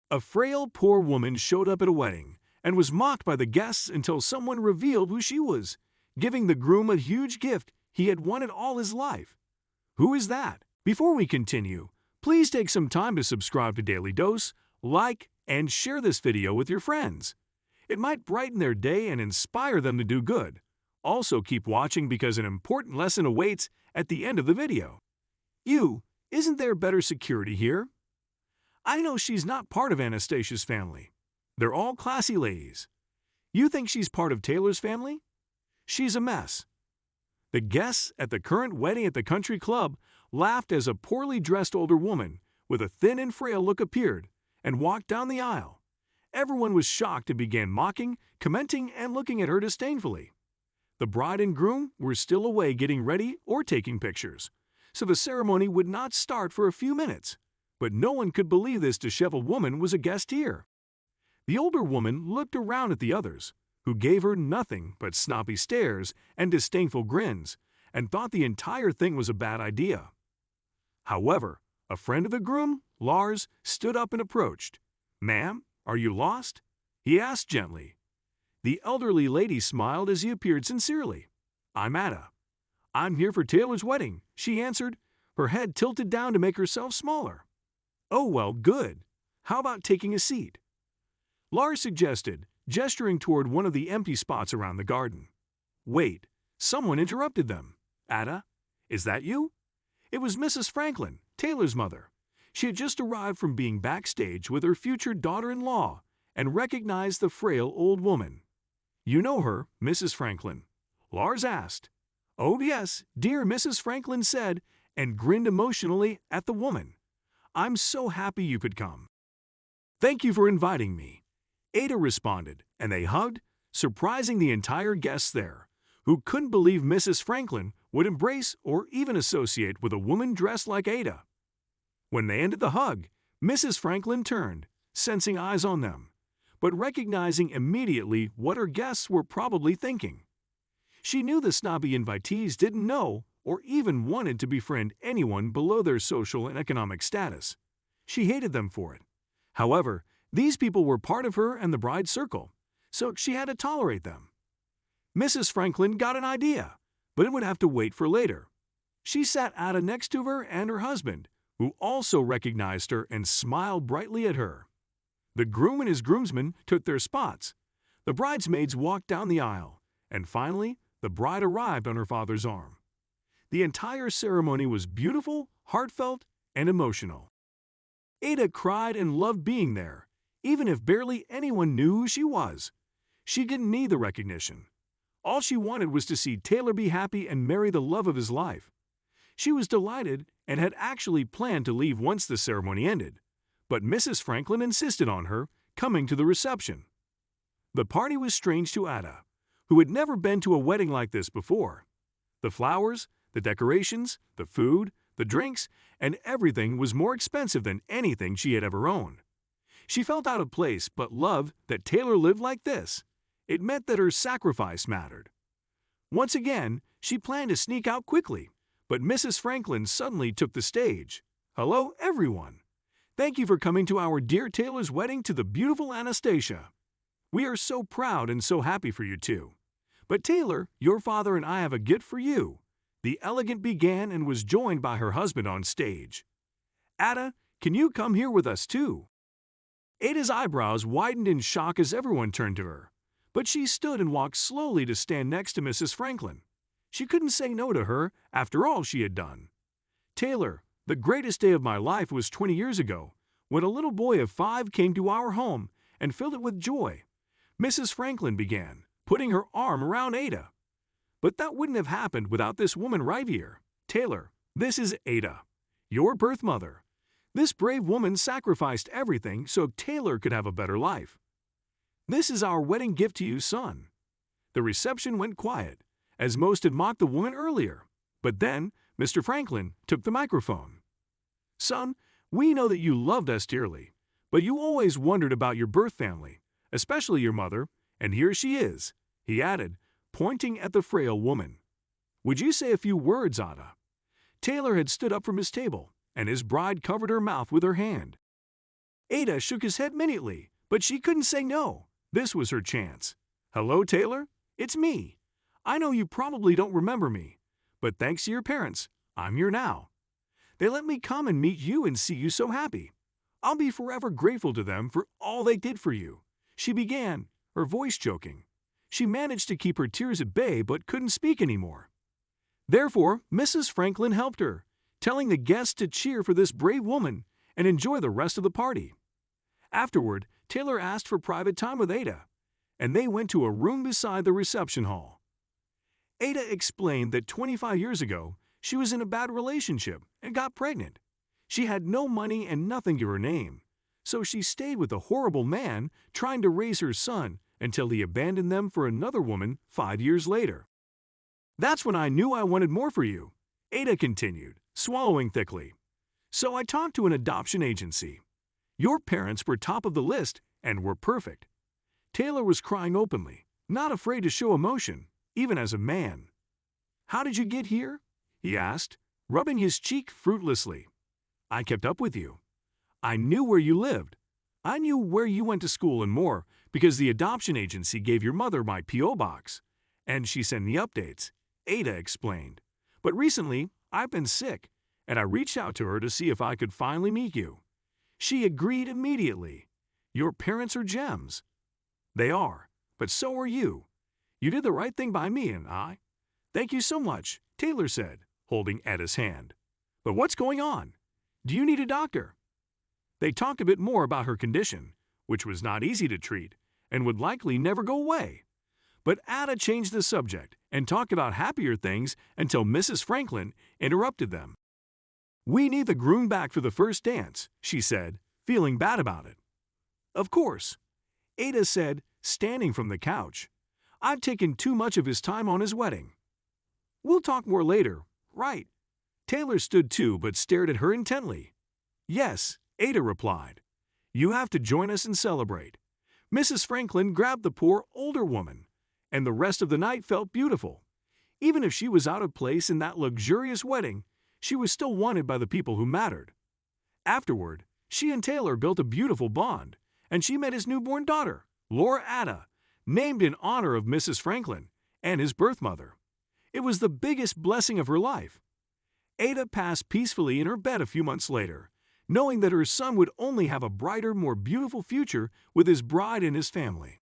A frail, poor woman showed up at a wedding and was mocked by the guests until someone revealed who she was, giving the groom a huge gift he had wanted all his life. Who is that? Before we continue, please take some time to subscribe to Daily Dose, like, and share this video with your friends. It might brighten their day and inspire them to do good. Also keep watching because an important lesson awaits at the end of the video. Isn't there better security here? I know she's not part of Anastasia's family. They're all classy ladies. You think she's part of Taylor's family? She's a mess. The guests at the current wedding at the country club laughed as a poorly dressed older woman with a thin and frail look appeared and walked down the aisle. Everyone was shocked and began mocking, commenting, and looking at her disdainfully. The bride and groom were still away getting ready or taking pictures, so the ceremony would not start for a few minutes. But no one could believe this disheveled woman was a guest here. The older woman looked around at the others, who gave her nothing but snobby stares and disdainful grins, and thought the entire thing was a bad idea. However, a friend of the groom, Lars, stood up and approached. "Ma'am, are you lost?" he asked gently. The elderly lady smiled as he appeared sincerely. "I'm Ada. I'm here for Taylor's wedding," she answered, her head tilted down to make herself smaller. "Oh well, good. How about taking a seat?" Lars suggested, gesturing toward one of the empty spots around the garden. Wait, someone interrupted them. "Ada, is that you?" It was Mrs. Franklin, Taylor's mother. She had just arrived from being backstage with her future daughter-in-law and recognized the frail old woman. "You know her, Mrs. Franklin?" Lars asked. "Oh yes, dear Mrs. Franklin said, and grinned emotionally at the woman. "I'm so happy you could come." "Thank you for inviting me," Ada responded, and they hugged, surprising the entire guests there, who couldn't believe Mrs. Franklin would embrace or even associate with a woman dressed like Ada. When they ended the hug, Mrs. Franklin turned, sensing eyes on them, but recognizing immediately what her guests were probably thinking. She knew the snobby invitees didn't know or even wanted to befriend anyone below their social and economic status. She hated them for it. However, these people were part of her and the bride's circle, so she had to tolerate them. Mrs. Franklin got an idea, but it would have to wait for later. She sat Ada next to her and her husband, who also recognized her and smiled brightly at her. The groom and his groomsmen took their spots. The bridesmaids walked down the aisle, and finally, the bride arrived on her father's arm. The entire ceremony was beautiful, heartfelt, and emotional. Ada cried and loved being there, even if barely anyone knew who she was. She didn't need the recognition. All she wanted was to see Taylor be happy and marry the love of his life. She was delighted and had actually planned to leave once the ceremony ended, but Mrs. Franklin insisted on her coming to the reception. The party was strange to Ada, who had never been to a wedding like this before. The flowers, the decorations, the food, the drinks, and everything was more expensive than anything she had ever owned. She felt out of place but loved that Taylor lived like this. It meant that her sacrifice mattered. Once again, she planned to sneak out quickly, but Mrs. Franklin suddenly took the stage. "Hello, everyone. Thank you for coming to our dear Taylor's wedding to the beautiful Anastasia. We are so proud and so happy for you two. But Taylor, your father and I have a gift for you." The elegant began and was joined by her husband on stage. "Ada, can you come here with us too?" Ada's eyebrows widened in shock as everyone turned to her, but she stood and walked slowly to stand next to Mrs. Franklin. She couldn't say no to her after all she had done. "Taylor, the greatest day of my life was 20 years ago, when a little boy of 5 came to our home and filled it with joy," Mrs. Franklin began, putting her arm around Ada. "But that wouldn't have happened without this woman right here. Taylor, this is Ada, your birth mother. This brave woman sacrificed everything so Taylor could have a better life. This is our wedding gift to you, son." The reception went quiet, as most had mocked the woman earlier. But then, Mr. Franklin took the microphone. "Son, we know that you loved us dearly, but you always wondered about your birth family, especially your mother, and here she is," he added, pointing at the frail woman. "Would you say a few words, Ada?" Taylor had stood up from his table, and his bride covered her mouth with her hand. Ada shook his head immediately, but she couldn't say no. This was her chance. "Hello, Taylor? It's me. I know you probably don't remember me, but thanks to your parents, I'm here now. They let me come and meet you and see you so happy. I'll be forever grateful to them for all they did for you," she began, her voice choking. She managed to keep her tears at bay but couldn't speak anymore. Therefore, Mrs. Franklin helped her, telling the guests to cheer for this brave woman and enjoy the rest of the party. Afterward, Taylor asked for private time with Ada, and they went to a room beside the reception hall. Ada explained that 25 years ago, she was in a bad relationship and got pregnant. She had no money and nothing to her name, so she stayed with a horrible man trying to raise her son until he abandoned them for another woman 5 years later. "That's when I knew I wanted more for you," Ada continued, swallowing thickly. "So I talked to an adoption agency. Your parents were top of the list and were perfect." Taylor was crying openly, not afraid to show emotion, even as a man. "How did you get here?" he asked, rubbing his cheek fruitlessly. "I kept up with you. I knew where you lived. I knew where you went to school and more because the adoption agency gave your mother my P.O. box, and she sent me updates," Ada explained. "But recently, I've been sick, and I reached out to her to see if I could finally meet you. She agreed immediately. Your parents are gems." "They are, but so are you. You did the right thing by me and I." "Thank you so much," Taylor said, holding Eda's hand. "But what's going on? Do you need a doctor?" They talked a bit more about her condition, which was not easy to treat and would likely never go away. But Ada changed the subject and talked about happier things until Mrs. Franklin interrupted them. "We need the groom back for the first dance," she said, feeling bad about it. "Of course," Ada said, standing from the couch. "I've taken too much of his time on his wedding." "We'll talk more later, right?" Taylor stood too but stared at her intently. "Yes," Ada replied. "You have to join us and celebrate." Mrs. Franklin grabbed the poor older woman, and the rest of the night felt beautiful. Even if she was out of place in that luxurious wedding, she was still wanted by the people who mattered. Afterward, she and Taylor built a beautiful bond, and she met his newborn daughter, Laura Ada, named in honor of Mrs. Franklin and his birth mother. It was the biggest blessing of her life. Ada passed peacefully in her bed a few months later, knowing that her son would only have a brighter, more beautiful future with his bride and his family.